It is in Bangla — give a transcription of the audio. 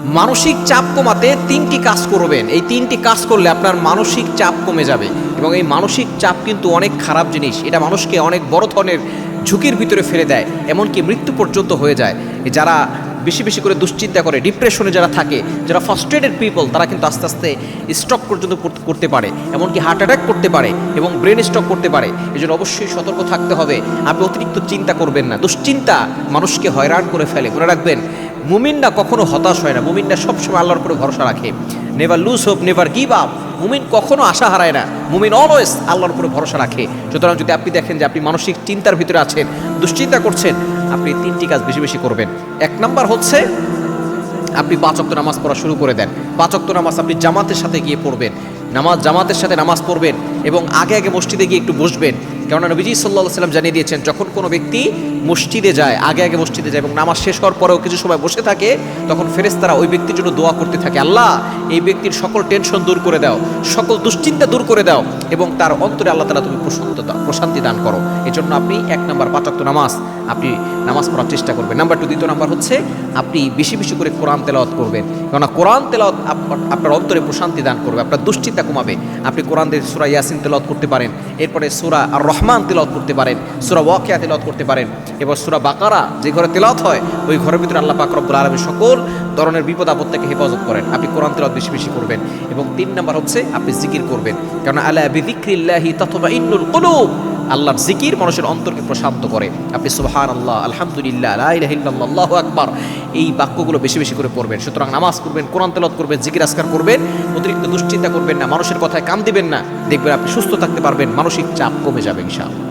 মানসিক চাপ কমাতে 3টি কাজ করবেন। এই 3টি কাজ করলে আপনার মানসিক চাপ কমে যাবে। এবং এই মানসিক চাপ কিন্তু অনেক খারাপ জিনিস, এটা মানুষকে অনেক বড় ধরনের ঝুঁকির ভিতরে ফেলে দেয়, এমনকি মৃত্যু পর্যন্ত হয়ে যায়। যারা বেশি বেশি করে দুশ্চিন্তা করে, ডিপ্রেশনে যারা থাকে, যারা ফ্রাস্ট্রেটেড পিপল, তারা কিন্তু আস্তে আস্তে স্ট্রোক পর্যন্ত করতে পারে, এমনকি হার্ট অ্যাটাক করতে পারে এবং ব্রেন স্ট্রোক করতে পারে। এই জন্য অবশ্যই সতর্ক থাকতে হবে। আপনি অতিরিক্ত চিন্তা করবেন না। দুশ্চিন্তা মানুষকে হয়রান করে ফেলে। মনে রাখবেন, মুমিনরা কখনো হতাশ হয় না, মুমিনরা সবসময় আল্লাহর উপরে ভরসা রাখে। Never lose hope, never give up. মুমিন কখনো আশা হারায় না, মুমিন অলওয়েজ আল্লাহর উপরে ভরসা রাখে। সুতরাং যদি আপনি দেখেন যে আপনি মানসিক চিন্তার ভিতরে আছেন, দুশ্চিন্তা করছেন, আপনি 3টি কাজ বেশি বেশি করবেন। 1 নাম্বার হচ্ছে আপনি 5 ওয়াক্ত নামাজ পড়া শুরু করে দেন। 5 ওয়াক্ত নামাজ আপনি জামাতের সাথে গিয়ে পড়বেন, জামাতের সাথে নামাজ পড়বেন এবং আগে আগে মসজিদে গিয়ে একটু বসবেন। কেননা নবীজি সাল্লাল্লাহু আলাইহি ওয়াসাল্লাম জানিয়ে দিয়েছেন, যখন কোনো ব্যক্তি মসজিদে যায়, আগে আগে মসজিদে যায় এবং নামাজ শেষ হওয়ার পরেও কিছু সময় বসে থাকে, তখন ফেরেশতারা ওই ব্যক্তির জন্য দোয়া করতে থাকে, আল্লাহ এই ব্যক্তির সকল টেনশন দূর করে দাও, সকল দুশ্চিন্তা দূর করে দাও এবং তার অন্তরে আল্লাহ তাআলা তুমি প্রশান্তি দান করো। এই জন্য আপনি 1 নাম্বার 5 ওয়াক্ত নামাজ আপনি নামাজ পড়ার চেষ্টা করবেন। নাম্বার 2, দ্বিতীয় নাম্বার হচ্ছে আপনি বেশি বেশি করে কোরআন তেলাওয়াত করবেন। কেননা কোরআন তেলাওয়াত আপনার অন্তরে প্রশান্তি দান করবে, আপনার দুশ্চিন্তা কমাবে। আপনি কোরআন দিয়ে সূরা ইয়াসিন তেলাওয়াত করতে পারেন, এরপরে সূরা আর রহমান তেলাওয়াত করতে পারেন, সূরা ওয়াকিয়া তেলাওয়াত করতে পারেন, এবার সূরা বাকারা যে ঘরে তেলাওয়াত হয় ওই ঘরের ভিতরে আল্লাহ পাক রব্বুল আলামিন সকল ধরনের বিপদ আপদ থেকে হেফাজত করেন। আপনি কোরআন তেলাওয়াত বেশি বেশি করবেন। এবং 3 নাম্বার হচ্ছে আপনি জিকির করবেন। কারণ আলা বিযিকরিল্লাহি তাতমাইন্নুল কুলুব, আল্লাহর জিকির মানুষের অন্তরকে প্রশান্ত করে। আপনি সুবহানাল্লাহ, আলহামদুলিল্লাহ, লা ইলাহা ইল্লাল্লাহ, আল্লাহু আকবার, এই বাক্যগুলো বেশি বেশি করে পড়বেন। সুতরাং নামাজ পড়বেন, কোরআন তেলাওয়াত করবেন, জিকির আজকার করবেন, অতিরিক্ত দুশ্চিন্তা করবেন না, মানুষের কথায় কান দিবেন না। দেখবেন আপনি সুস্থ থাকতে পারবেন, মানসিক চাপ কমে যাবে ইনশাআল্লাহ।